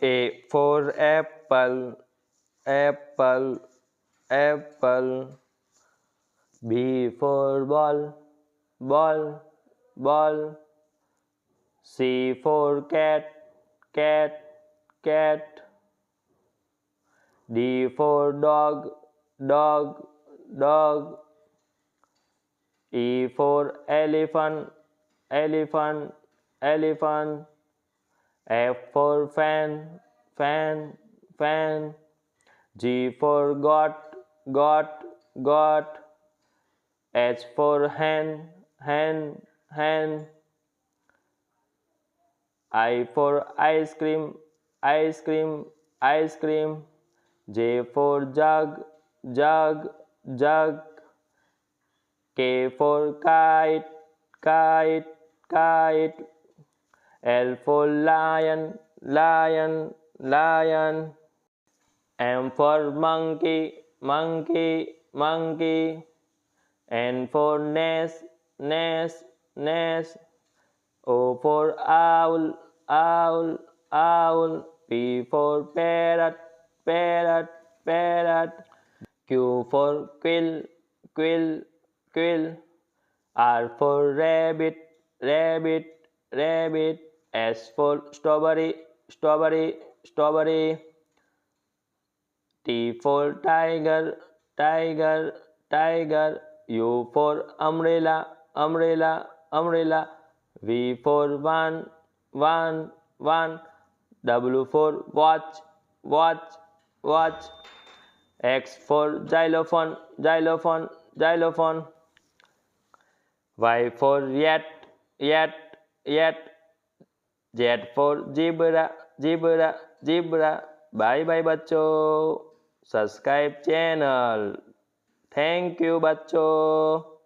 A for apple, apple, apple. B for ball, ball, ball. C for cat, cat, cat. D for dog, dog, dog. E for elephant, elephant, elephant. F for fan, fan, fan. G for got, got. H for hen, hen, hen. I for ice cream, ice cream, ice cream. J for jug, jug, jug. K for kite, kite, kite. L for lion, lion, lion. M for monkey, monkey, monkey. N for nest, nest, nest. O for owl, owl, owl. P for parrot, parrot, parrot. Q for quill, quill, quill. R for rabbit, rabbit, rabbit. S for strawberry, strawberry, strawberry. T for tiger, tiger, tiger. U for umbrella, umbrella, umbrella. V for one, one. W for watch, watch, watch. X for xylophone, xylophone, xylophone. Y for yet, yet, yet. Z for zebra, zebra, zebra. Bye bye बच्चों. Subscribe channel. Thank you बच्चों।